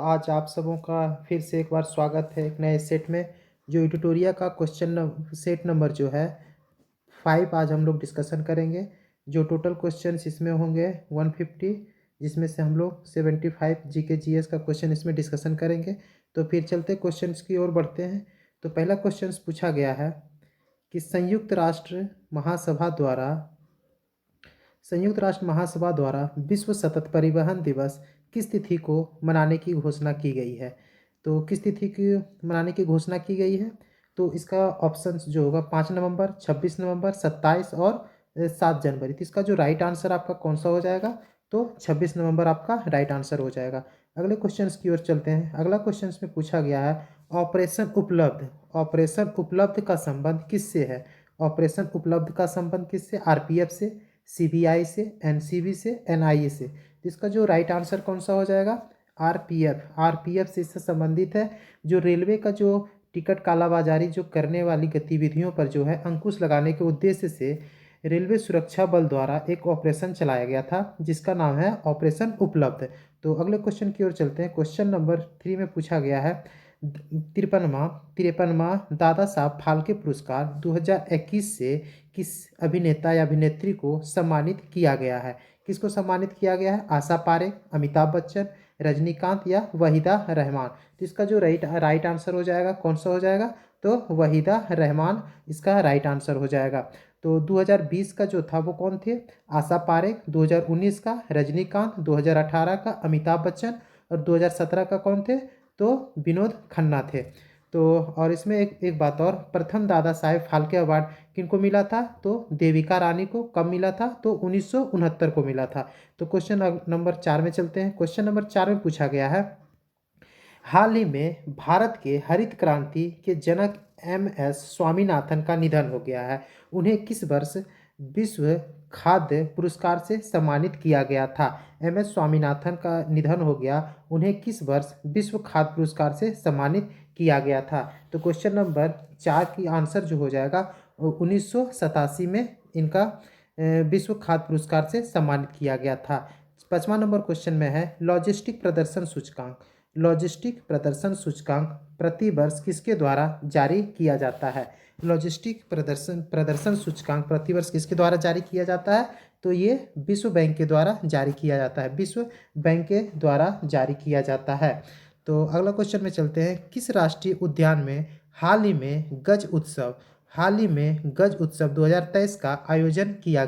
आज आप सबों का फिर से एक बार स्वागत है एक नए सेट में। जो ट्यूटोरियल का सेट नंबर जो है 5 आज हम लोग डिस्कशन करेंगे। जो टोटल क्वेश्चंस इसमें होंगे 150, जिसमें से हम लोग 75 जीके जीएस का क्वेश्चन इसमें डिस्कशन करेंगे। तो फिर चलते क्वेश्चंस की ओर बढ़ते हैं। तो पहला क्वेश्चन पूछा गया है कि संयुक्त राष्ट्र महासभा द्वारा विश्व सतत परिवहन दिवस किस तिथि को मनाने की घोषणा की गई है। तो किस तिथि की मनाने की घोषणा की गई है, तो इसका ऑप्शन जो होगा 5 नवंबर, 26 नवंबर, 27 और 7 जनवरी। तो इसका जो राइट आंसर आपका कौन सा हो जाएगा, तो 26 नवंबर आपका राइट आंसर हो जाएगा। अगले क्वेश्चन की ओर चलते हैं। अगला क्वेश्चन में पूछा गया है ऑपरेशन उपलब्ध का संबंध किससे है। ऑपरेशन उपलब्ध का संबंध किससे, आरपीएफ से, सीबीआई से, एनसीबी से, एनआईए से। तो इसका जो राइट आंसर कौन सा हो जाएगा, आरपीएफ से इससे संबंधित है। जो रेलवे का जो टिकट कालाबाजारी जो करने वाली गतिविधियों पर जो है अंकुश लगाने के उद्देश्य से रेलवे सुरक्षा बल द्वारा एक ऑपरेशन चलाया गया था, जिसका नाम है ऑपरेशन उपलब्ध। तो अगले क्वेश्चन की ओर चलते हैं। क्वेश्चन नंबर 3 में पूछा गया है 53वां दादा साहब फाल्के पुरस्कार 2021 से किस अभिनेता या अभिनेत्री को सम्मानित किया गया है। किसको सम्मानित किया गया है, आशा पारेख, अमिताभ बच्चन, रजनीकांत या वहीदा रहमान। तो इसका जो राइट आंसर हो जाएगा कौन सा हो जाएगा, तो वहीदा रहमान इसका राइट आंसर हो जाएगा। तो 2020 का जो था वो कौन थे, आशा पारेख, 2019 का रजनीकांत, 2018 का अमिताभ बच्चन और 2017 का कौन थे, तो विनोद खन्ना थे। तो और इसमें एक बात और, प्रथम दादा साहेब फाल्के अवार्ड किनको मिला था, तो देविका रानी को। कब मिला था, तो 1969 को मिला था। तो क्वेश्चन नंबर 4 में चलते हैं। क्वेश्चन नंबर 4 में पूछा गया है हाल ही में भारत के हरित क्रांति के जनक एम.एस. स्वामीनाथन का निधन हो गया है। उन्हें किस वर्ष विश्व खाद्य पुरस्कार से सम्मानित किया गया था। एम.एस. स्वामीनाथन का निधन हो गया, उन्हें किस वर्ष विश्व खाद्य पुरस्कार से सम्मानित किया गया था। तो क्वेश्चन नंबर 4 की आंसर जो हो जाएगा 1987 में इनका विश्व खाद्य पुरस्कार से सम्मानित किया गया था। 5वां नंबर क्वेश्चन में है लॉजिस्टिक प्रदर्शन सूचकांक प्रति वर्ष किसके द्वारा जारी किया जाता है। लॉजिस्टिक प्रदर्शन सूचकांक प्रति वर्ष किसके द्वारा जारी किया जाता है, तो ये विश्व बैंक के द्वारा जारी किया जाता है, विश्व बैंक के द्वारा जारी किया जाता है। तो अगला क्वेश्चन में चलते हैं। किस राष्ट्रीय उद्यान में हाल ही में गज उत्सव 2023 का आयोजन किया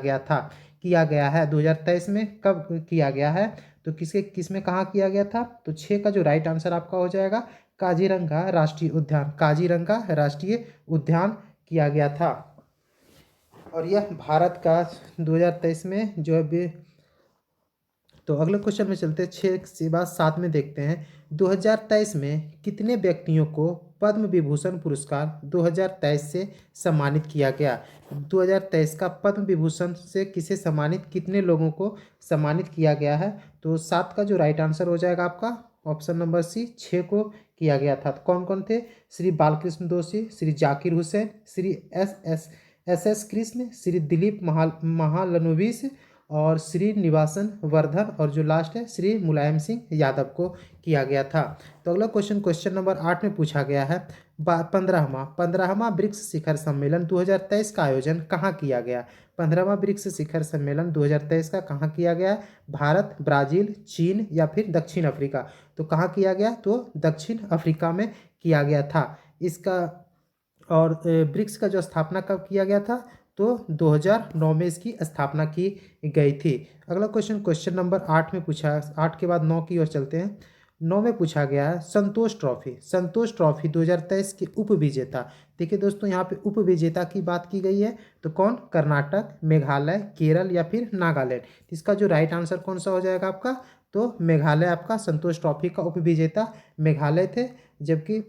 गया है 2023 में कब किया गया है, तो किसमें कहाँ किया गया था, तो 6 का जो राइट आंसर आपका हो जाएगा काजीरंगा राष्ट्रीय उद्यान किया गया था। और यह भारत का 2023 में जो है। तो अगले क्वेश्चन में चलते हैं। 6 के बाद 7 में देखते हैं 2023 में कितने व्यक्तियों को पद्म विभूषण पुरस्कार 2023 से सम्मानित किया गया। 2023 का पद्म विभूषण से किसे सम्मानित, कितने लोगों को सम्मानित किया गया है, तो 7 का जो राइट आंसर हो जाएगा आपका ऑप्शन नंबर सी, 6 को किया गया था। तो कौन कौन थे, श्री बालकृष्ण दोषी, श्री जाकिर हुसैन, श्री एस कृष्ण, श्री दिलीप महालनोबिस और श्री निवासन वर्धन और जो लास्ट है श्री मुलायम सिंह यादव को किया गया था। तो अगला क्वेश्चन नंबर 8 में पूछा गया है 15वां ब्रिक्स शिखर सम्मेलन 2023 का आयोजन कहाँ किया गया। 15वां ब्रिक्स शिखर सम्मेलन 2023 का कहाँ किया गया, भारत, ब्राज़ील, चीन या फिर दक्षिण अफ्रीका। तो कहाँ किया गया, तो दक्षिण अफ्रीका में किया गया था इसका। और ब्रिक्स का जो स्थापना कब किया गया था, तो 2009 में इसकी स्थापना की गई थी। अगला क्वेश्चन नंबर 8 में पूछा, 8 के बाद 9 की ओर चलते हैं। 9 में पूछा गया है संतोष ट्रॉफी 2023 के उप विजेता। देखिए दोस्तों, यहाँ पे उप विजेता की बात की गई है, तो कौन, कर्नाटक, मेघालय, केरल या फिर नागालैंड। इसका जो राइट आंसर कौन सा हो जाएगा आपका, तो मेघालय आपका संतोष ट्रॉफी का उप विजेता मेघालय थे। जबकि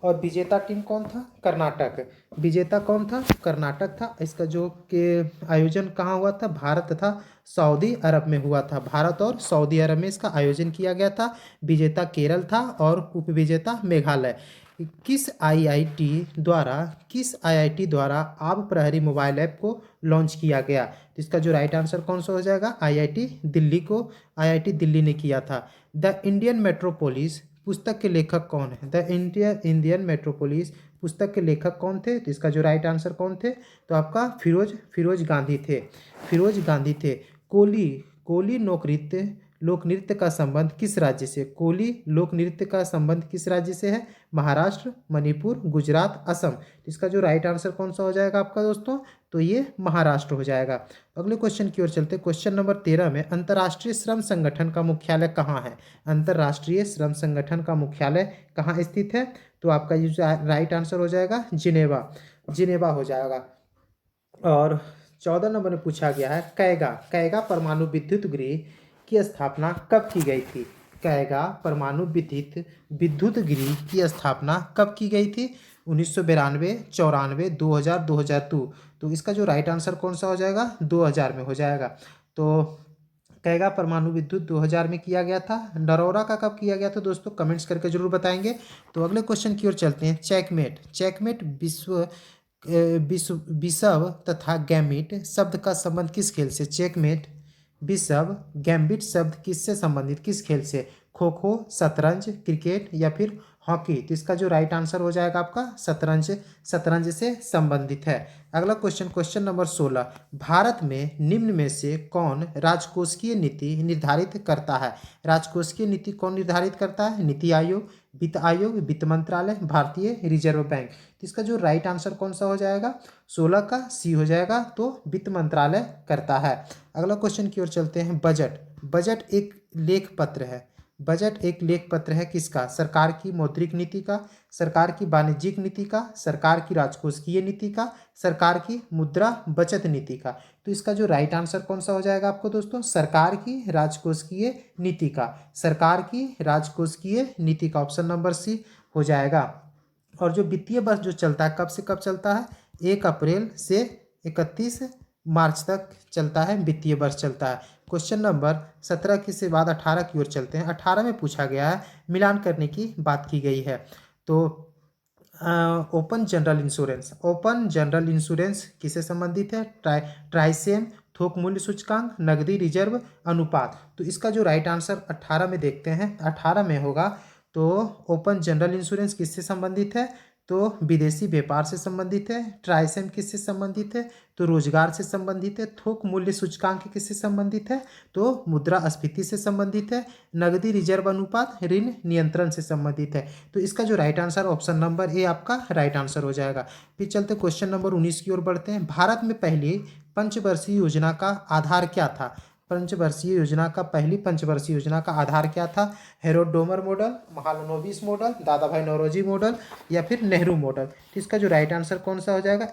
और विजेता टीम कौन था, कर्नाटक। विजेता कौन था, कर्नाटक था। इसका जो के आयोजन कहाँ हुआ था, भारत तथा सऊदी अरब में हुआ था। भारत और सऊदी अरब में इसका आयोजन किया गया था। विजेता केरल था और उप विजेता मेघालय। किस आईआईटी द्वारा आप प्रहरी मोबाइल ऐप को लॉन्च किया गया? तो इसका जो राइट आंसर कौन सा हो जाएगा? आईआईटी दिल्ली ने किया था। द इंडियन मेट्रोपोलिस पुस्तक के लेखक कौन है? द इंडियन मेट्रोपोलिस पुस्तक के लेखक कौन थे? तो इसका जो राइट आंसर कौन थे? तो आपका फिरोज गांधी थे। कोली कोली लोक नृत्य का संबंध किस राज्य से? कोली लोक नृत्य का संबंध किस राज्य से है? महाराष्ट्र, मणिपुर, गुजरात, असम। इसका जो राइट आंसर कौन सा हो जाएगा आपका दोस्तों? तो ये महाराष्ट्र हो जाएगा। अगले क्वेश्चन की ओर चलते हैं। क्वेश्चन नंबर 13 में अंतर्राष्ट्रीय श्रम संगठन का मुख्यालय कहाँ है? अंतर्राष्ट्रीय श्रम संगठन का मुख्यालय कहाँ स्थित है? तो आपका ये राइट आंसर हो जाएगा जिनेवा हो जाएगा। और 14 नंबर में पूछा गया है कैगा परमाणु विद्युत गृह की स्थापना कब की गई थी? कैगा परमाणु विद्युत गृह की स्थापना कब की गई थी? 1992, 94, 2000, 2002। तो इसका जो राइट आंसर कौन सा हो जाएगा? 2000 में हो जाएगा। तो कैगा परमाणु विद्युत 2000 में किया गया था। नरौरा का कब किया गया था दोस्तों? कमेंट्स करके जरूर बताएंगे। तो अगले क्वेश्चन की ओर चलते हैं। चेकमेट बिशप तथा गैम्बिट शब्द का संबंध किस खेल से? चेकमेट बिशप गैम्बिट शब्द किससे संबंधित, किस खेल से? खो खो, शतरंज, क्रिकेट या फिर हॉकी। तो इसका जो राइट आंसर हो जाएगा आपका शतरंज से संबंधित है। अगला क्वेश्चन नंबर 16। भारत में निम्न में से कौन राजकोषीय नीति निर्धारित करता है? राजकोषीय नीति कौन निर्धारित करता है? नीति आयोग, वित्त मंत्रालय, भारतीय रिजर्व बैंक। तो इसका जो राइट आंसर कौन सा हो जाएगा? 16 का सी हो जाएगा। तो वित्त मंत्रालय करता है। अगला क्वेश्चन की ओर चलते हैं। बजट एक लेख पत्र है किसका? सरकार की मौद्रिक नीति का, सरकार की वाणिज्यिक नीति का, सरकार की राजकोषीय नीति का, सरकार की मुद्रा बचत नीति का। तो इसका जो राइट आंसर कौन सा हो जाएगा आपको दोस्तों? सरकार की राजकोषीय नीति का ऑप्शन नंबर सी हो जाएगा। और जो वित्तीय वर्ष जो चलता है कब से कब चलता है? 1 अप्रैल से 31 मार्च तक चलता है, वित्तीय वर्ष चलता है। क्वेश्चन नंबर 17 की से बाद 18 की ओर चलते हैं। 18 में पूछा गया है, मिलान करने की बात की गई है। तो ओपन जनरल इंश्योरेंस किससे संबंधित है? ट्राइसेम, थोक मूल्य सूचकांक, नकदी रिजर्व अनुपात। तो इसका जो राइट आंसर 18 में देखते हैं, 18 में होगा। तो ओपन जनरल इंश्योरेंस किससे संबंधित है? तो विदेशी व्यापार से संबंधित है। ट्राइसेम किससे संबंधित है? तो रोजगार से संबंधित है। थोक मूल्य सूचकांक किससे संबंधित है? तो मुद्रास्फीति से संबंधित है। नकदी रिजर्व अनुपात ऋण नियंत्रण से संबंधित है। तो इसका जो right answer option number A आपका राइट आंसर हो जाएगा। फिर चलते क्वेश्चन नंबर 19 की ओर बढ़ते हैं। भारत में पहली पंचवर्षीय योजना का आधार क्या था? पहली पंचवर्षीय योजना का आधार क्या था? Herod Domar model, Mahalanobis model, दादा भाई नौरोजी मॉडल या फिर नेहरू मॉडल। तो इसका जो राइट आंसर कौन सा हो जाएगा?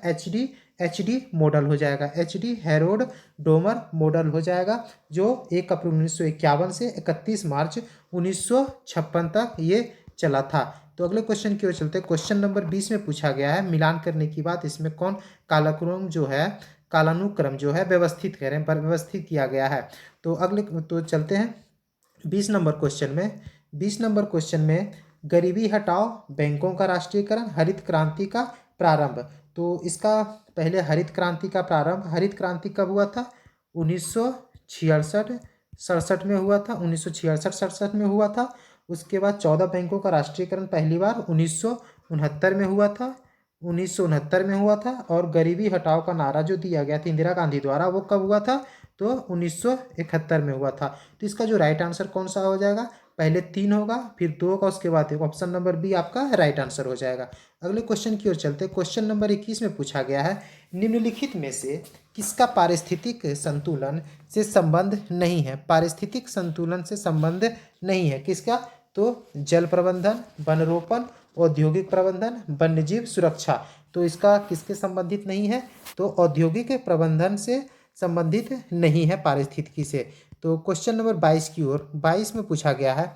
एचडी मॉडल हो जाएगा। एचडी हेरोड डोमर मॉडल हो जाएगा, जो 1 अप्रैल 1951 से 31 मार्च 1956 तक ये चला था। तो अगले क्वेश्चन की ओर चलते हैं। क्वेश्चन नंबर 20 में पूछा गया है, मिलान करने की बात इसमें कौन कालानुक्रम जो है व्यवस्थित किया गया है। तो चलते हैं 20 नंबर क्वेश्चन में गरीबी हटाओ, बैंकों का राष्ट्रीयकरण, हरित क्रांति का प्रारंभ। तो इसका पहले हरित क्रांति कब हुआ था? 1966-67 में हुआ था। 1966-67 में हुआ था। उसके बाद 14 बैंकों का राष्ट्रीयकरण पहली बार 1969 में हुआ था। और गरीबी हटाओ का नारा जो दिया गया था इंदिरा गांधी द्वारा, वो कब हुआ था? तो 1971 में हुआ था। तो इसका जो राइट आंसर कौन सा हो जाएगा? पहले 3 होगा, फिर 2 होगा, उसके बाद ऑप्शन नंबर बी आपका राइट आंसर हो जाएगा। अगले क्वेश्चन की ओर चलते हैं। क्वेश्चन नंबर 21 में पूछा गया है, निम्नलिखित में से किसका पारिस्थितिक संतुलन से संबंध नहीं है? पारिस्थितिक संतुलन से संबंध नहीं है किसका? तो जल प्रबंधन, वन रोपण, औद्योगिक प्रबंधन, वन्यजीव सुरक्षा। तो इसका किसके संबंधित नहीं है? तो औद्योगिक प्रबंधन से संबंधित नहीं है पारिस्थितिकी से। तो क्वेश्चन नंबर 22 की ओर 22 में पूछा गया है,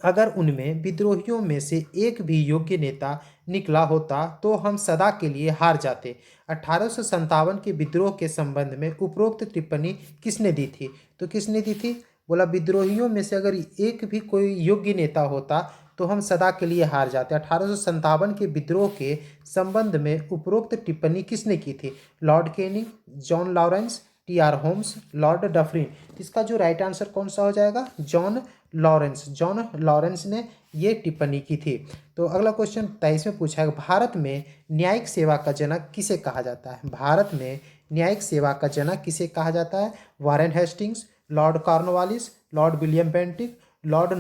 अगर उनमें विद्रोहियों में से एक भी योग्य नेता निकला होता तो हम सदा के लिए हार जाते। 1857 के विद्रोह के संबंध में उपरोक्त टिप्पणी किसने दी थी? तो किसने दी थी? बोला विद्रोहियों में से अगर एक भी कोई योग्य नेता होता तो हम सदा के लिए हार जाते। 1857 के विद्रोह के संबंध में उपरोक्त टिप्पणी किसने की थी? Lord Canning, John Lawrence, T R. Holmes, Lord Dufferin. इसका जो राइट आंसर कौन सा हो जाएगा? John Lawrence. जॉन लॉरेंस ने ये टिप्पणी की थी। तो अगला क्वेश्चन 23 में पूछा है, भारत में न्यायिक सेवा का जनक किसे कहा जाता है? भारत में न्यायिक सेवा का जनक किसे कहा जाता है? Warren Hastings, Lord Cornwallis, Lord William Bentinck, Lord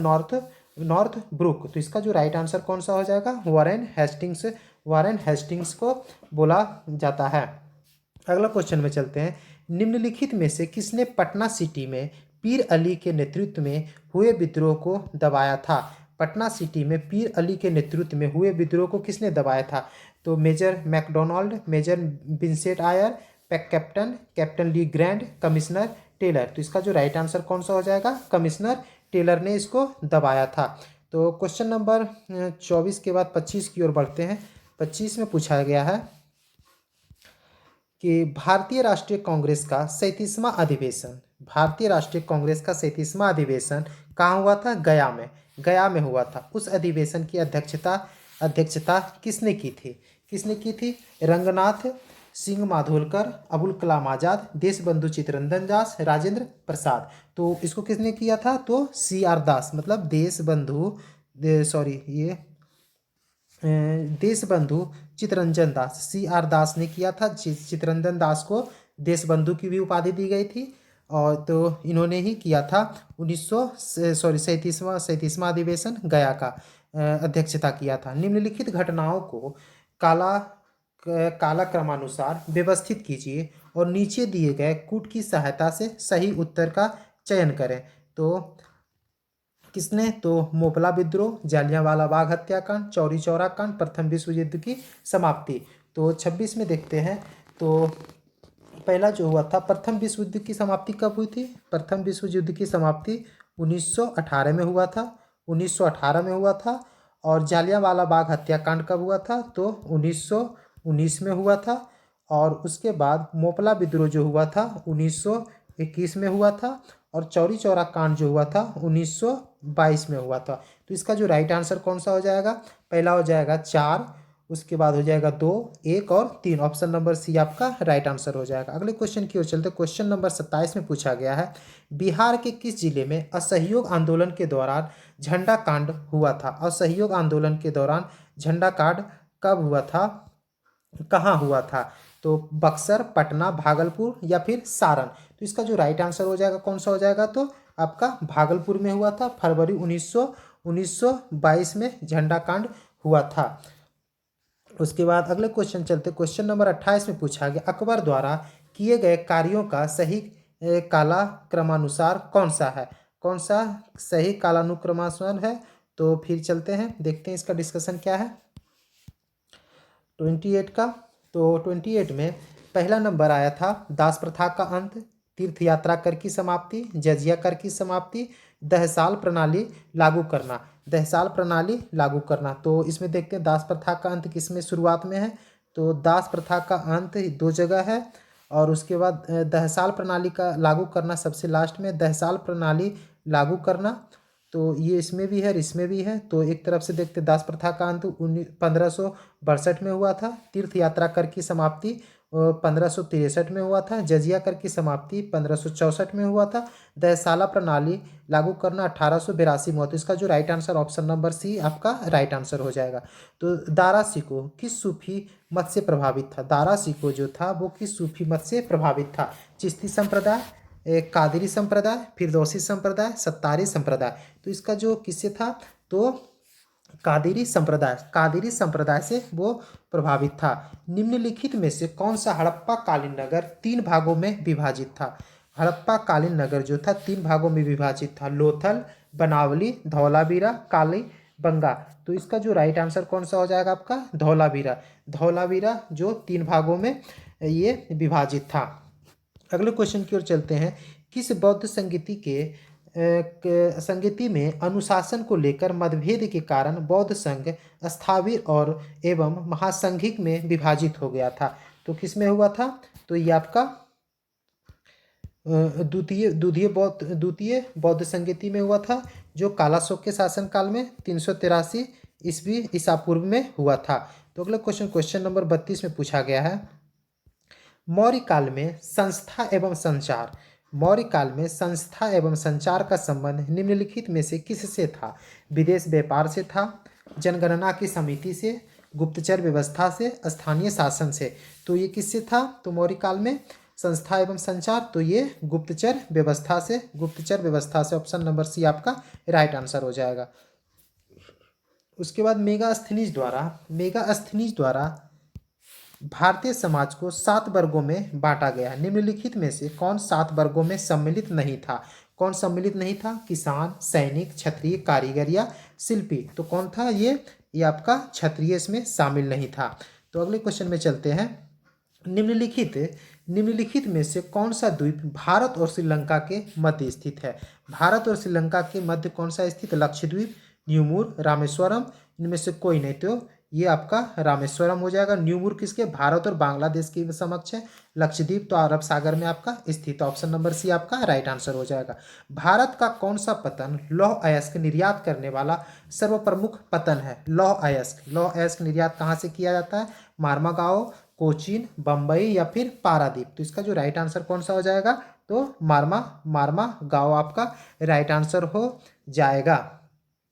Northbrook. तो इसका जो राइट आंसर कौन सा हो जाएगा? Warren Hastings. वारेन हेस्टिंग्स को बोला जाता है। अगला क्वेश्चन में चलते हैं, निम्नलिखित में से किसने पटना सिटी में पीर अली के नेतृत्व में हुए विद्रोह को दबाया था? पटना सिटी में पीर अली के नेतृत्व में हुए विद्रोह को किसने दबाया था? तो Major MacDonald, Major Vincent Eyre, Captain Le Grand, Commissioner Taylor. तो इसका जो राइट आंसर कौन सा हो जाएगा? कमिश्नर टेलर ने इसको दबाया था। तो क्वेश्चन नंबर 24 के बाद 25 की ओर बढ़ते हैं। 25 में पूछा गया है कि भारतीय राष्ट्रीय कांग्रेस का 37वां अधिवेशन, भारतीय राष्ट्रीय कांग्रेस का 37वां अधिवेशन कहाँ हुआ था? गया में। गया में हुआ था। उस अधिवेशन की अध्यक्षता किसने की थी? किसने की थी? रंगनाथ सिंह माधोलकर, अबुल कलाम आजाद, देशबंधु चित्तरंजन दास, राजेंद्र प्रसाद। तो इसको किसने किया था? तो C.R. दास, मतलब देशबंधु चित्तरंजन दास, C.R. दास ने किया था। चित्तरंजन दास को देशबंधु की भी उपाधि दी गई थी और तो इन्होंने ही किया था 37वां अधिवेशन गया का अध्यक्षता किया था। निम्नलिखित घटनाओं को काला क्रमानुसार व्यवस्थित कीजिए और नीचे दिए गए कूट की सहायता से सही उत्तर का चयन करें। तो किसने? तो मोपला विद्रोह, जालियांवाला बाग हत्याकांड, चौरी चौरा कांड, प्रथम विश्व युद्ध की समाप्ति। तो 26 में देखते हैं। तो पहला जो हुआ था, प्रथम विश्व युद्ध की समाप्ति कब हुई थी? प्रथम विश्व युद्ध की समाप्ति 1918 में हुआ था। 1918 में हुआ था। और जालियांवाला बाग हत्याकांड कब हुआ था? तो 1919 में हुआ था। और उसके बाद मोपला विद्रोह जो हुआ था 1921 में हुआ था। और चौरी चौरा कांड जो हुआ था 1922 में हुआ था। तो इसका जो राइट आंसर कौन सा हो जाएगा? पहला हो जाएगा 4, उसके बाद हो जाएगा 2, 1 और 3। ऑप्शन नंबर सी आपका राइट आंसर हो जाएगा। अगले क्वेश्चन की ओर चलते। क्वेश्चन नंबर 27 में पूछा गया है, बिहार के किस जिले में असहयोग आंदोलन के दौरान झंडा कांड हुआ था? असहयोग आंदोलन के दौरान झंडा कांड कब हुआ था, कहाँ हुआ था? तो बक्सर, पटना, भागलपुर या फिर सारण। तो इसका जो राइट आंसर हो जाएगा कौन सा हो जाएगा? तो आपका भागलपुर में हुआ था। फरवरी 1922 में झंडा कांड हुआ था। उसके बाद अगले क्वेश्चन चलते। क्वेश्चन नंबर 28 में पूछा गया, अकबर द्वारा किए गए कार्यों का सही काला क्रमानुसार कौन सा है? कौन सा सही कालानुक्रमानुसार है? तो फिर चलते हैं, देखते हैं इसका डिस्कशन क्या है 28 का। तो 28 में पहला नंबर आया था दास प्रथा का अंत, तीर्थ यात्रा कर की समाप्ति, जजिया कर की समाप्ति, दहसाल प्रणाली लागू करना। दहसाल प्रणाली लागू करना। तो इसमें देखते हैं दास प्रथा का अंत किसमें शुरुआत में है? तो दास प्रथा का अंत 2 जगह है। और उसके बाद दहसाल प्रणाली का लागू करना सबसे लास्ट में। दहसाल प्रणाली लागू करना तो ये इसमें भी है और इसमें भी है। तो एक तरफ से देखते दास प्रथा का अंत 1562 में हुआ था। तीर्थ यात्रा कर की समाप्ति 1563 में हुआ था। जजिया कर की समाप्ति 1564 में हुआ था। दहसाला प्रणाली लागू करना 1882 में हुआ। तो इसका जो right answer option number C आपका राइट आंसर हो जाएगा। तो दारा सिकोह किस सूफी मत से प्रभावित था? दारा सिकोह जो था वो किस सूफी मत से प्रभावित था? चिश्ती संप्रदाय, कादरी संप्रदाय, फिरदौसी संप्रदाय, सत्तारी संप्रदाय। तो इसका जो किससे था? तो कादिरी संप्रदाय से वो प्रभावित था। निम्नलिखित में से कौन सा हड़प्पा कालीन नगर 3 भागों में विभाजित था? हड़प्पा कालीन नगर जो था 3 भागों में विभाजित था। लोथल, बनावली, धौलावीरा, कालीबंगा। तो इसका जो राइट आंसर कौन सा हो जाएगा आपका? धौलावीरा। धौलावीरा जो 3 भागों में ये विभाजित था। अगले क्वेश्चन की ओर चलते हैं। किस बौद्ध संगीति में अनुशासन को लेकर मतभेद के कारण बौद्ध संघ स्थाविर और एवं महासंघिक में विभाजित हो गया था? तो किस में हुआ था? तो ये आपका द्वितीय बौद्ध संगीति में हुआ था, जो कालाशोक के शासनकाल में 383 ईसा पूर्व में हुआ था। तो अगला क्वेश्चन नंबर 32 में पूछा गया है, मौर्य काल में संस्था एवं संचार, मौर्य काल में संस्था एवं संचार का संबंध निम्नलिखित में से किससे था? विदेश व्यापार से था, जनगणना की समिति से, गुप्तचर व्यवस्था से, स्थानीय शासन से। तो ये किससे था? तो मौर्य काल में संस्था एवं संचार, तो ये गुप्तचर व्यवस्था से, गुप्तचर व्यवस्था से। ऑप्शन नंबर सी आपका राइट आंसर हो जाएगा। उसके बाद मेगास्थनीज द्वारा भारतीय समाज को 7 वर्गों में बांटा गया। निम्नलिखित में से कौन 7 वर्गों में सम्मिलित नहीं था? कौन सम्मिलित नहीं था? किसान, सैनिक, क्षत्रिय, कारीगर या शिल्पी। तो कौन था ये आपका क्षत्रिय इसमें शामिल नहीं था। तो अगले क्वेश्चन में चलते हैं। निम्नलिखित में से कौन सा द्वीप भारत और श्रीलंका के मध्य स्थित है? भारत और श्रीलंका के मध्य कौन सा स्थित? लक्षद्वीप, न्यूमूर, रामेश्वरम, इनमें से कोई नहीं। तो ये आपका रामेश्वरम हो जाएगा। न्यूमूर किसके? भारत और बांग्लादेश के समक्ष है। लक्षद्वीप तो अरब सागर में आपका स्थित। ऑप्शन नंबर सी आपका राइट आंसर हो जाएगा। भारत का कौन सा पतन लौह अयस्क निर्यात करने वाला सर्वप्रमुख पतन है? लौह अयस्क निर्यात कहाँ से किया जाता है? मार्मागाओ, कोचीन, बम्बई या फिर पारादीप। तो इसका जो राइट आंसर कौन सा हो जाएगा? तो मार्मागाओ आपका राइट आंसर हो जाएगा।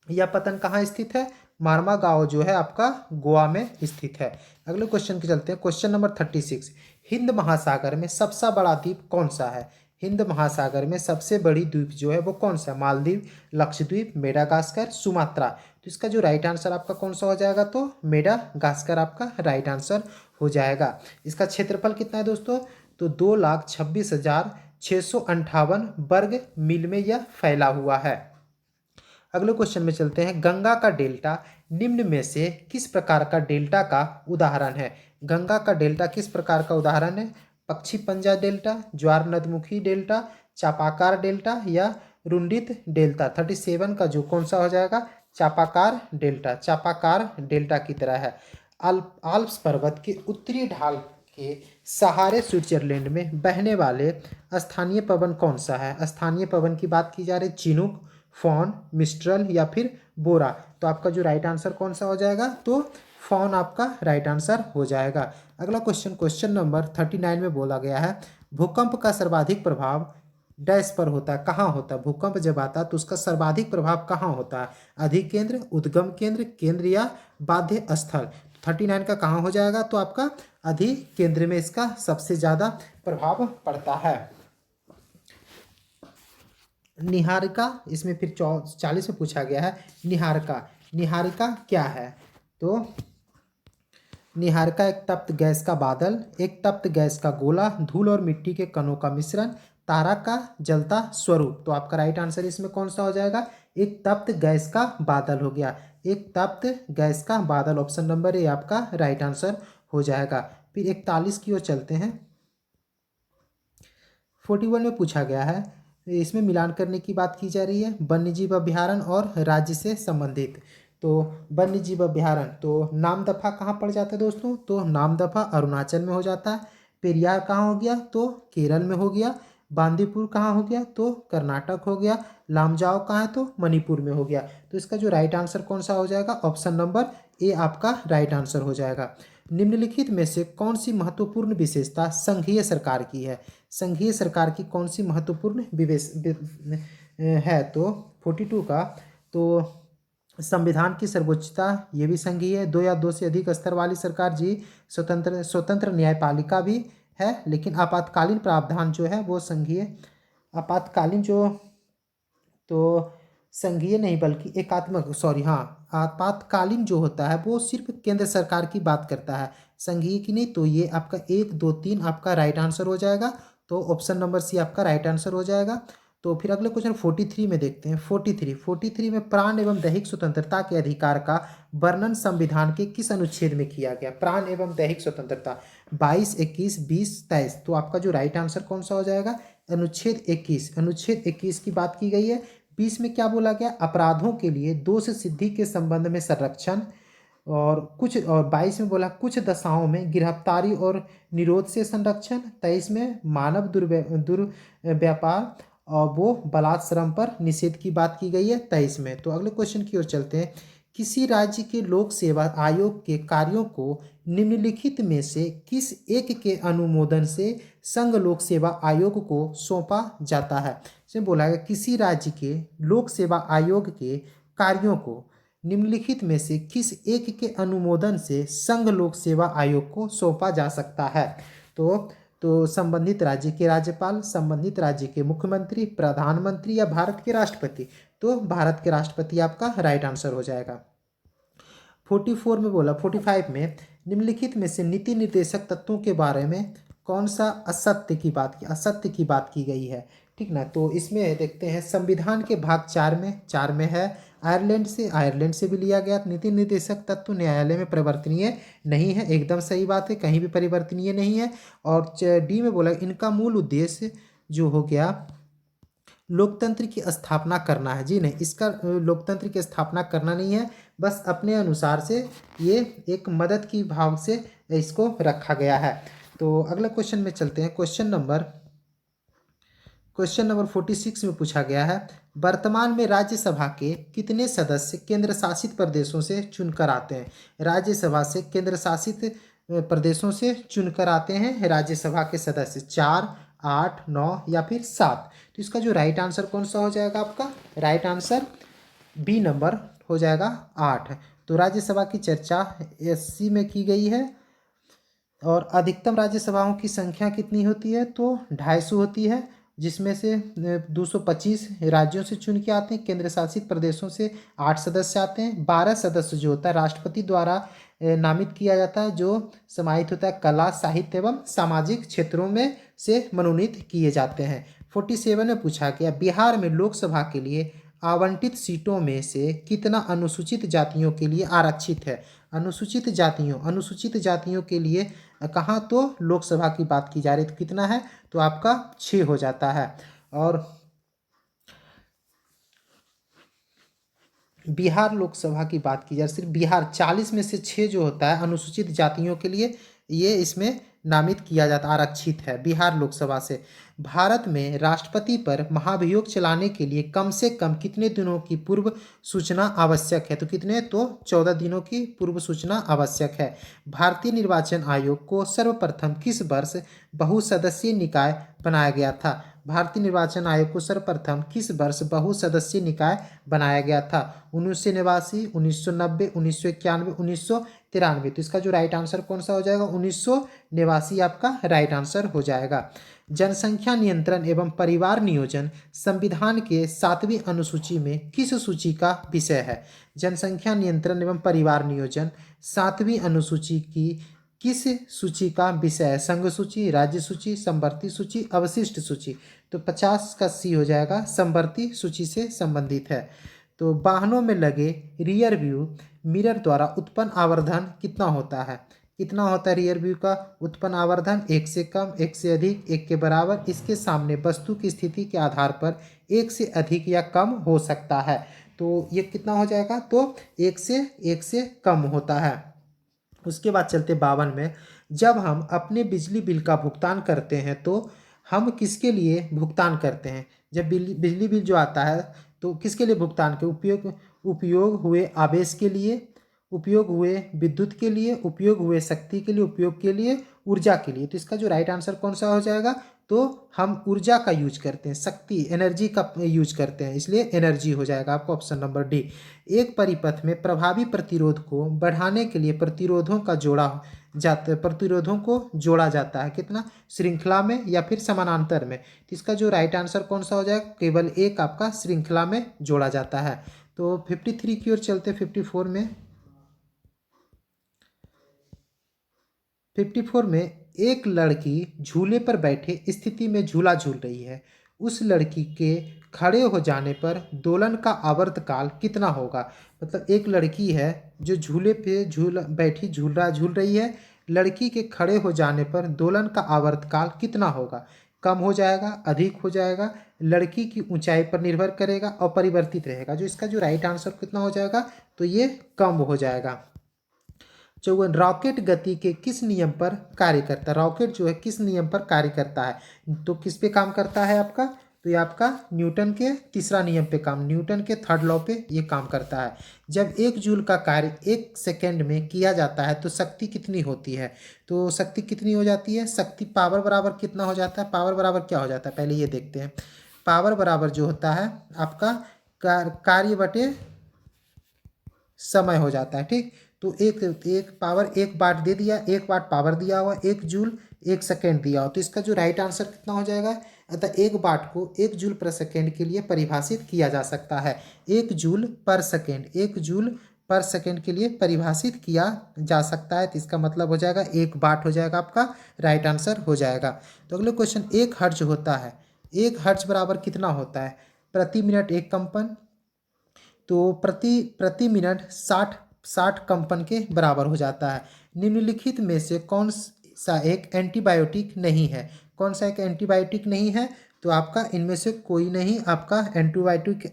यह पतन कहाँ स्थित है? मार्मागाओ जो है आपका गोवा में स्थित है। अगले क्वेश्चन के चलते हैं। क्वेश्चन नंबर 36, हिंद महासागर में सबसे बड़ा द्वीप कौन सा है? हिंद महासागर में सबसे बड़ी द्वीप जो है वो कौन सा? Maldives, Lakshadweep, Madagascar, Sumatra. तो इसका जो राइट आंसर आपका कौन सा हो जाएगा? तो मेडागास्कर आपका राइट आंसर हो जाएगा। इसका क्षेत्रफल कितना है दोस्तों? तो 2,26,658 वर्ग मील में यह फैला हुआ है। अगले क्वेश्चन में चलते हैं। गंगा का डेल्टा निम्न में से किस प्रकार का डेल्टा का उदाहरण है? गंगा का डेल्टा किस प्रकार का उदाहरण है? पक्षी पंजा डेल्टा, ज्वार नदमुखी डेल्टा, चापाकार डेल्टा या रुंडित डेल्टा। 37 का जो कौन सा हो जाएगा? चापाकार डेल्टा। चापाकार डेल्टा की तरह है। आल्प्स पर्वत के उत्तरी ढाल के सहारे स्विट्जरलैंड में बहने वाले स्थानीय पवन कौन सा है? स्थानीय पवन की बात की जा रही है। चिनूक, फॉन, मिस्ट्रल या फिर बोरा। तो आपका जो राइट आंसर कौन सा हो जाएगा? तो फॉन आपका राइट आंसर हो जाएगा। अगला क्वेश्चन नंबर 39 में बोला गया है, भूकंप का सर्वाधिक प्रभाव डैश पर होता है। कहाँ होता है? भूकंप जब आता है तो उसका सर्वाधिक प्रभाव कहाँ होता है? अधिकेंद्र, उद्गम केंद्र, केंद्र या बाध्य स्थल। 39 का कहाँ हो जाएगा? तो आपका अधिकेंद्र में इसका सबसे ज्यादा प्रभाव पड़ता है। निहारिका, इसमें फिर 40 में पूछा गया है निहारिका क्या है? तो निहारिका एक तप्त गैस का बादल, एक तप्त गैस का गोला, धूल और मिट्टी के कणों का मिश्रण, तारा का जलता स्वरूप। तो आपका राइट आंसर इसमें कौन सा हो जाएगा? एक तप्त गैस का बादल हो गया। एक तप्त गैस का बादल, ऑप्शन नंबर ए आपका राइट आंसर हो जाएगा। फिर 41 की ओर चलते हैं। 41 में पूछा गया है, इसमें मिलान करने की बात की जा रही है, वन्यजीव अभ्यारण्य और राज्य से संबंधित। तो वन्यजीव अभ्यारण्य, तो नामदफा कहाँ पड़ जाता है दोस्तों? तो नामदफा अरुणाचल में हो जाता है। पेरियार कहाँ हो गया? तो केरल में हो गया। बांदीपुर कहाँ हो गया? तो कर्नाटक हो गया। लामजाओ कहाँ है? तो मणिपुर में हो गया। तो इसका जो राइट आंसर कौन सा हो जाएगा? ऑप्शन नंबर ए आपका राइट आंसर हो जाएगा। निम्नलिखित में से कौन सी महत्वपूर्ण विशेषता संघीय सरकार की है? संघीय सरकार की कौन सी महत्वपूर्ण है? तो 42 का, तो संविधान की सर्वोच्चता, ये भी संघीय है। 2 या 2 से अधिक स्तर वाली सरकार जी, स्वतंत्र न्यायपालिका भी है। लेकिन आपातकालीन प्रावधान जो है वो संघीय, आपातकालीन जो, तो संघीय नहीं बल्कि एकात्मक, सॉरी हाँ, आपातकालीन जो होता है वो सिर्फ केंद्र सरकार की बात करता है, संघीय की नहीं। तो ये आपका 1, 2, 3 आपका राइट आंसर हो जाएगा। तो ऑप्शन नंबर सी आपका राइट आंसर हो जाएगा। तो फिर अगले क्वेश्चन 43 में देखते हैं। 43 में प्राण एवं दैहिक स्वतंत्रता के अधिकार का वर्णन संविधान के किस अनुच्छेद में किया गया? प्राण एवं दैहिक स्वतंत्रता 22, 21, 20, 23। तो आपका जो राइट आंसर कौन सा हो जाएगा? अनुच्छेद 21। अनुच्छेद 21 की बात की गई है। 20 में क्या बोला गया? अपराधों के लिए दोष सिद्धि के संबंध में संरक्षण, और कुछ, और 22 में बोला कुछ दशाओं में गिरफ्तारी और निरोध से संरक्षण। 23 में मानव दुर्व्यापार और वो बलात्श्रम पर निषेध की बात की गई है 23 में। तो अगले क्वेश्चन की ओर चलते हैं। किसी राज्य के लोक सेवा आयोग के कार्यों को निम्नलिखित में से किस एक के अनुमोदन से संघ लोक सेवा आयोग को सौंपा जाता है। इसमें बोला है किसी राज्य के लोक सेवा आयोग के कार्यों को निम्नलिखित में से किस एक के अनुमोदन से संघ लोक सेवा आयोग को सौंपा जा सकता है। तो संबंधित राज्य के राज्यपाल, संबंधित राज्य के मुख्यमंत्री, प्रधानमंत्री या भारत के राष्ट्रपति। तो भारत के राष्ट्रपति आपका राइट आंसर हो जाएगा। 44 में बोला 45 में निम्नलिखित में से नीति निर्देशक तत्वों के बारे में कौन सा असत्य की बात की गई है। ठीक ना। तो इसमें देखते हैं संविधान के भाग 4 में है आयरलैंड से भी लिया गया। नीति निर्देशक तत्व न्यायालय में परिवर्तनीय नहीं है, एकदम सही बात है, कहीं भी परिवर्तनीय नहीं है। और डी में बोला इनका मूल उद्देश्य जो हो गया लोकतंत्र की स्थापना करना है। जी नहीं, इसका लोकतंत्र की स्थापना करना नहीं है, बस अपने अनुसार से ये एक मदद की भाव से इसको रखा गया है। तो अगला क्वेश्चन में चलते हैं। क्वेश्चन नंबर 46 में पूछा गया है वर्तमान में राज्यसभा के कितने सदस्य केंद्र शासित प्रदेशों से चुनकर आते हैं। राज्यसभा से केंद्र शासित प्रदेशों से चुनकर आते हैं राज्यसभा के सदस्य 4, 8, 9 या फिर 7। तो इसका जो राइट आंसर कौन सा हो जाएगा आपका, राइट आंसर बी नंबर हो जाएगा 8। तो राज्यसभा की चर्चा 80 में की गई है और अधिकतम राज्यसभाओं की संख्या कितनी होती है, तो 250 होती है, जिसमें से 225 राज्यों से चुन के आते हैं, केंद्र शासित प्रदेशों से 8 सदस्य आते हैं, 12 सदस्य जो होता है राष्ट्रपति द्वारा नामित किया जाता है, जो समाहित होता है कला, साहित्य एवं सामाजिक क्षेत्रों में से मनोनीत किए जाते हैं। 47 में पूछा गया बिहार में लोकसभा के लिए आवंटित सीटों में से कितना अनुसूचित जातियों के लिए आरक्षित है। अनुसूचित जातियों के लिए कहाँ, तो लोकसभा की बात की जा रही है, तो कितना है, तो आपका 6 हो जाता है। और बिहार लोकसभा की बात की जाए सिर्फ बिहार 40 में से 6 जो होता है अनुसूचित जातियों के लिए ये इसमें नामित किया जाता, आरक्षित है बिहार लोकसभा से। भारत में राष्ट्रपति पर महाभियोग चलाने के लिए कम से कम कितने दिनों की पूर्व सूचना आवश्यक है, तो कितने, तो 14 दिनों की पूर्व सूचना आवश्यक है। भारतीय निर्वाचन आयोग को सर्वप्रथम किस वर्ष बहुसदस्यीय निकाय बनाया गया था। भारतीय निर्वाचन आयोग को सर्वप्रथम किस वर्ष बहुसदस्यीय निकाय बनाया गया था। 1989, 1990, 1991, 1993। तो इसका जो राइट आंसर कौन सा हो जाएगा, 1989 आपका राइट आंसर हो जाएगा। जनसंख्या नियंत्रण एवं परिवार नियोजन संविधान के 7वीं अनुसूची में किस सूची का विषय है। जनसंख्या नियंत्रण एवं परिवार नियोजन 7वीं अनुसूची की किस सूची का विषय है। संघ सूची, राज्य सूची, समवर्ती सूची, अवशिष्ट सूची। तो 50 का सी हो जाएगा, समवर्ती सूची से संबंधित है। तो वाहनों में लगे रियर व्यू मिरर द्वारा उत्पन्न आवर्धन कितना होता है। कितना होता है रियर व्यू का उत्पन्न आवर्धन, 1 से कम, 1 से अधिक, 1 के बराबर। इसके सामने वस्तु की स्थिति के आधार पर 1 से अधिक या कम हो सकता है। तो ये कितना हो जाएगा, तो 1 से कम होता है। उसके बाद चलते 52 में जब हम अपने बिजली बिल का भुगतान करते हैं तो हम किसके लिए भुगतान करते हैं। जब बिजली बिल जो आता है तो किसके लिए भुगतान के, उपयोग हुए आवेश के लिए, उपयोग हुए विद्युत के लिए, उपयोग हुए शक्ति के लिए, उपयोग के लिए ऊर्जा के लिए। तो इसका जो राइट आंसर कौन सा हो जाएगा, तो हम ऊर्जा का यूज करते हैं, शक्ति एनर्जी का यूज करते हैं, इसलिए एनर्जी हो जाएगा आपको ऑप्शन नंबर डी। एक परिपथ में प्रभावी प्रतिरोध को बढ़ाने के लिए प्रतिरोधों को जोड़ा जाता है कितना, श्रृंखला में या फिर समानांतर में। तो इसका जो राइट आंसर कौन सा हो जाएगा, केवल एक आपका श्रृंखला में जोड़ा जाता है। तो 53 की ओर चलते 54 में एक लड़की झूले पर बैठे स्थिति में झूला झूल रही है। उस लड़की के खड़े हो जाने पर दोलन का आवर्तकाल कितना होगा। मतलब एक लड़की है जो झूले पे झूल रही है, लड़की के खड़े हो जाने पर दोलन का आवर्तकाल कितना होगा। कम हो जाएगा, अधिक हो जाएगा, लड़की की ऊंचाई पर निर्भर करेगा, अपरिवर्तित रहेगा। जो इसका जो राइट आंसर कितना हो जाएगा, तो ये कम हो जाएगा। 54 रॉकेट गति के किस नियम पर कार्य करता है? रॉकेट जो है किस नियम पर कार्य करता है? तो किस पे काम करता है आपका? तो ये आपका न्यूटन के तीसरा नियम पे काम, न्यूटन के थर्ड लॉ पे ये काम करता है। जब 1 जूल का कार्य 1 सेकेंड में किया जाता है तो शक्ति कितनी होती है? तो शक्ति कितनी हो जाती है? शक्ति पावर बराबर कितना हो जाता है? पावर बराबर क्या हो जाता है पहले ये देखते हैं। पावर बराबर जो होता है आपका कार्य बटे समय हो जाता है, ठीक। तो एक पावर 1 वाट दे दिया, 1 वाट पावर दिया हुआ, 1 जूल 1 सेकेंड दिया हो, तो इसका जो राइट आंसर कितना हो जाएगा? अतः 1 वाट को 1 जूल/सेकेंड के लिए परिभाषित किया जा सकता है। 1 जूल/सेकेंड, 1 जूल/सेकेंड के लिए परिभाषित किया जा सकता है, तो इसका मतलब हो जाएगा 1 वाट हो जाएगा, आपका राइट आंसर हो जाएगा। तो अगले क्वेश्चन, 1 हर्ट्ज होता है, 1 हर्ट्ज बराबर कितना होता है? प्रति मिनट 1 कंपन, तो प्रति मिनट 60 कंपन के बराबर हो जाता है। निम्नलिखित में से कौन सा एक एंटीबायोटिक नहीं है? कौन सा एक एंटीबायोटिक नहीं है? तो आपका इनमें से कोई नहीं आपका एंटीबायोटिक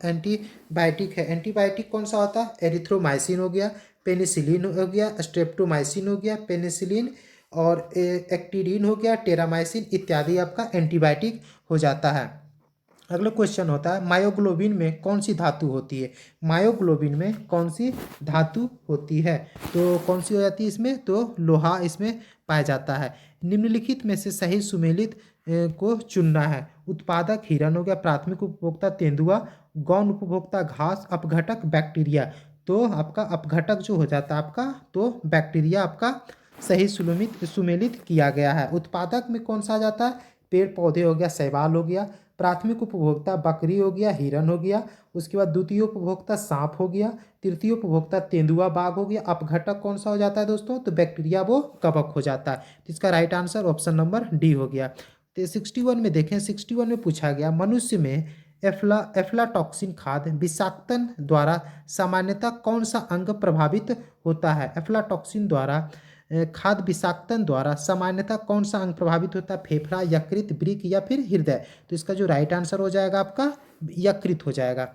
है। एंटीबायोटिक कौन सा होता है? एरिथ्रोमाइसिन हो गया, पेनिसिलिन हो गया, स्ट्रेप्टोमाइसिन हो गया, पेनिसिलिन और एक्टिडीन हो गया, टेरामाइसिन इत्यादि आपका एंटीबायोटिक हो जाता है। अगला क्वेश्चन होता है, मायोग्लोबिन में कौन सी धातु होती है? मायोग्लोबिन में कौन सी धातु होती है? तो कौन सी हो जाती है इसमें? तो लोहा इसमें पाया जाता है। निम्नलिखित में से सही सुमेलित को चुनना है। उत्पादक हिरन हो गया, प्राथमिक उपभोक्ता तेंदुआ, गौण उपभोक्ता घास, अपघटक बैक्टीरिया। तो आपका अपघटक जो हो जाता है आपका, तो बैक्टीरिया आपका सही सुमेलित किया गया है। उत्पादक में कौन सा आ जाता है? पेड़ पौधे हो गया, शैवाल हो गया, प्राथमिक उपभोक्ता बकरी हो गया, हिरन हो गया, उसके बाद द्वितीय उपभोक्ता सांप हो गया, तृतीय उपभोक्ता तेंदुआ बाघ हो गया। अपघटक कौन सा हो जाता है दोस्तों? तो बैक्टीरिया वो कवक हो जाता है। तो इसका right answer option number D हो गया। तो 61 में देखें, 61 में पूछा गया, मनुष्य में एफ्लाटॉक्सिन खाद्य विषाक्तन द्वारा सामान्यतः कौन सा अंग प्रभावित होता है? एफ्लाटॉक्सिन द्वारा खाद्य विषाक्तन द्वारा सामान्यतः कौन सा अंग प्रभावित होता है? फेफड़ा, यकृत, वृक्क या फिर हृदय। तो इसका जो राइट आंसर हो जाएगा आपका यकृत हो जाएगा।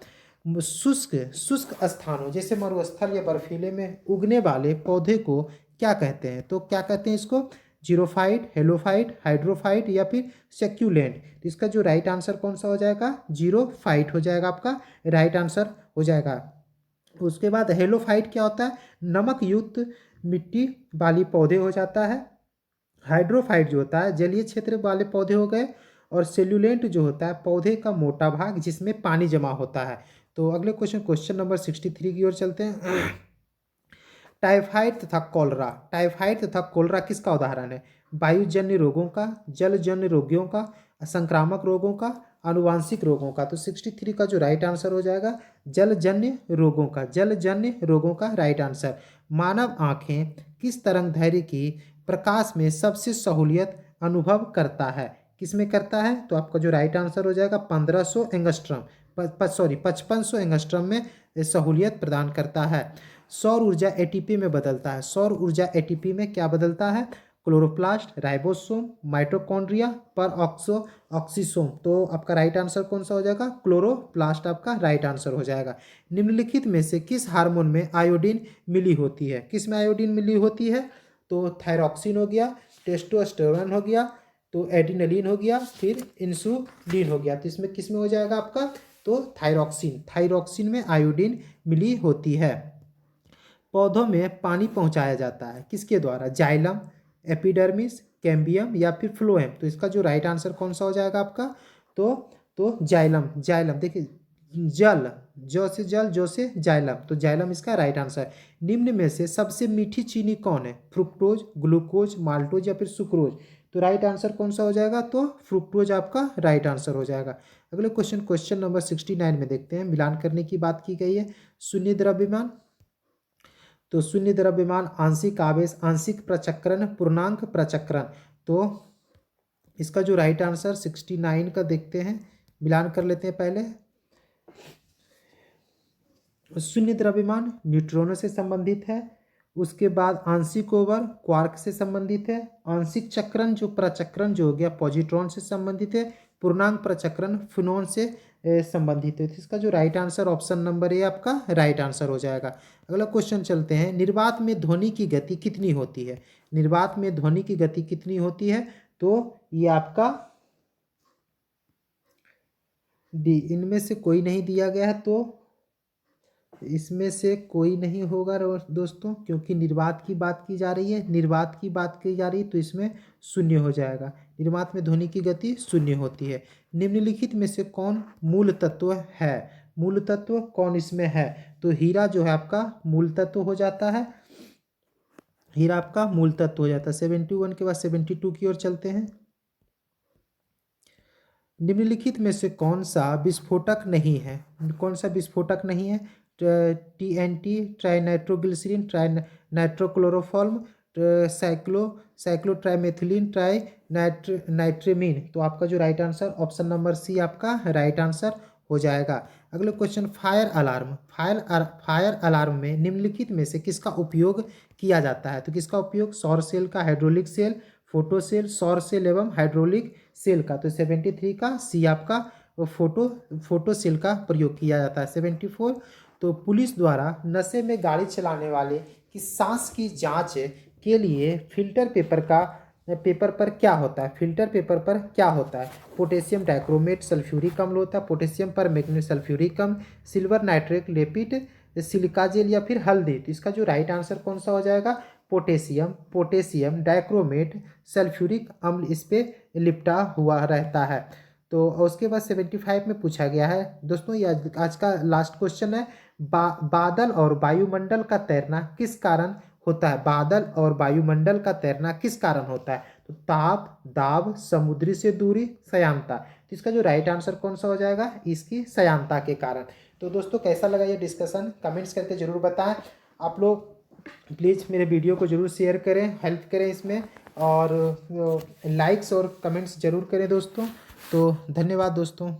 शुष्क शुष्क स्थानों जैसे मरुस्थल या बर्फीले में उगने वाले पौधे को क्या कहते हैं? तो क्या कहते हैं इसको? जीरोफाइट, हेलोफाइट, हाइड्रोफाइट या फिर सेक्यूलेंट। तो इसका जो राइट आंसर कौन सा हो जाएगा? जीरोफाइट हो जाएगा, आपका राइट आंसर हो जाएगा। उसके बाद हेलोफाइट क्या होता है? नमक युक्त मिट्टी वाली पौधे हो जाता है। हाइड्रोफाइट जो होता है जलीय क्षेत्र वाले पौधे हो गए। और सेल्यूलेंट जो होता है पौधे का मोटा भाग जिसमें पानी जमा होता है। तो अगले क्वेश्चन नंबर 63 की ओर चलते हैं। टाइफाइड तथा कॉलरा, टाइफाइड तथा कॉलरा किसका उदाहरण है? वायुजन्य रोगों का, जलजन्य रोगियों का, संक्रामक रोगों का, आनुवांशिक रोगों का। तो 63 का जो राइट आंसर हो जाएगा जलजन्य रोगों का, जलजन्य रोगों का राइट आंसर। मानव आंखें किस तरंगदैर्घ्य की प्रकाश में सबसे सहूलियत अनुभव करता है? किसमें करता है? तो आपका जो राइट आंसर हो जाएगा 1500 एंगस्ट्रम, 5500 एंगस्ट्रम में सहूलियत प्रदान करता है। सौर ऊर्जा एटीपी में बदलता है। सौर ऊर्जा एटीपी में क्या बदलता है? क्लोरोप्लास्ट, राइबोसोम, माइटोकॉन्ड्रिया, पर ऑक्सीसोम। तो आपका राइट आंसर कौन सा हो जाएगा? क्लोरोप्लास्ट आपका राइट आंसर हो जाएगा। निम्नलिखित में से किस हार्मोन में आयोडीन मिली होती है? किस में आयोडीन मिली होती है? तो थायरॉक्सिन हो गया, टेस्टोस्टेरोन हो गया, तो एडिनलिन हो गया, फिर इंसुलिन हो गया। तो इसमें किस में हो जाएगा आपका? तो थायरॉक्सिन, थायरॉक्सिन में आयोडीन मिली होती है। पौधों में पानी पहुंचाया जाता है किसके द्वारा? जाइलम, एपिडर्मिस, कैम्बियम या फिर फ्लोएम। तो इसका जो राइट आंसर कौन सा हो जाएगा आपका? तो जाइलम, जाइलम देखिए, जल, जो से जल, जो से जाइलम, तो जाइलम इसका राइट आंसर है। निम्न में से सबसे मीठी चीनी कौन है? फ्रुक्टोज, ग्लूकोज, माल्टोज या फिर सुक्रोज। तो राइट आंसर कौन सा हो जाएगा? तो फ्रुक्टोज आपका राइट आंसर हो जाएगा। अगले क्वेश्चन नंबर 69 में देखते हैं। मिलान करने की बात की गई है। शून्य द्रव्यमान, तो शून्य द्रव्यमान, आंशिक आवेश, आंशिक प्रचक्रण, पूर्णांक प्रचक्रण। तो इसका जो राइट आंसर 69 का देखते हैं, मिलान कर लेते हैं पहले। शून्य द्रव्यमान न्यूट्रॉनों से संबंधित है। उसके बाद आंशिक ओवर क्वार्क से संबंधित है। आंशिक चक्रण जो प्रचक्रण जो हो गया पॉजिट्रॉन से संबंधित है। पूर्णांक प्रचक्रण फिनॉन से संबंधित है। तो इसका जो right answer option number A आपका राइट आंसर हो जाएगा। अगला क्वेश्चन चलते हैं, निर्वात में ध्वनि की गति कितनी होती है? निर्वात में ध्वनि की गति कितनी होती है? तो ये आपका डी, इनमें से कोई नहीं दिया गया है, तो इसमें से कोई नहीं होगा दोस्तों, क्योंकि निर्वात की बात की जा रही है, निर्वात की बात की जा रही है, तो इसमें शून्य हो जाएगा। निर्वात में ध्वनि की गति शून्य होती है। निम्नलिखित में से कौन मूल तत्व है? मूल तत्व कौन इसमें है? तो हीरा जो है आपका मूल तत्व हो जाता है। हीरा आपका मूल तत्व हो जाता है। 71 के बाद 72 की ओर चलते हैं। निम्नलिखित में से कौन सा विस्फोटक नहीं है? कौन सा विस्फोटक नहीं है? TNT, ट्राइनाइट्रोग्लिसरीन, ट्राइनाइट्रोक्लोरोफॉर्म, साइक्लोट्राइमेथिलीन, नाइट्रेमीन। तो आपका जो right answer option number C आपका राइट आंसर हो जाएगा। अगला question, fire alarm. Fire alarm में निम्नलिखित में से किसका उपयोग किया जाता है? तो किसका उपयोग? सौर सेल का, हाइड्रोलिक सेल, फोटो सेल, सौर सेल एवं हाइड्रोलिक सेल का। तो 73 का सी आपका फोटो सेल का प्रयोग किया जाता है। 74, तो पुलिस द्वारा नशे में गाड़ी चलाने वाले की सांस की जांच के लिए फिल्टर पेपर पर क्या होता है? फिल्टर पेपर पर क्या होता है? पोटेशियम डाइक्रोमेट, सल्फ्यूरिक अम्ल होता है, पोटेशियम पर मैग्नीशियम सल्फ्यूरिक अम्ल, silver nitrate, Lapid, silica gel या फिर हल्दी। तो इसका जो राइट आंसर कौन सा हो जाएगा? पोटेशियम डाइक्रोमेट, सल्फ्यूरिक अम्ल इस पे लिपटा हुआ रहता है। तो उसके बाद 75 में पूछा गया है दोस्तों, ये आज का लास्ट क्वेश्चन है, बादल और वायुमंडल का तैरना किस कारण होता है? बादल और वायुमंडल का तैरना किस कारण होता है? तो ताप, दाब, समुद्री से दूरी, श्यानता। तो इसका जो राइट आंसर कौन सा हो जाएगा? इसकी श्यानता के कारण। तो दोस्तों कैसा लगा ये डिस्कशन, कमेंट्स करके जरूर बताएं। आप लोग प्लीज़ मेरे वीडियो को जरूर शेयर करें, हेल्प करें इसमें, और लाइक्स और कमेंट्स जरूर करें दोस्तों। तो धन्यवाद दोस्तों।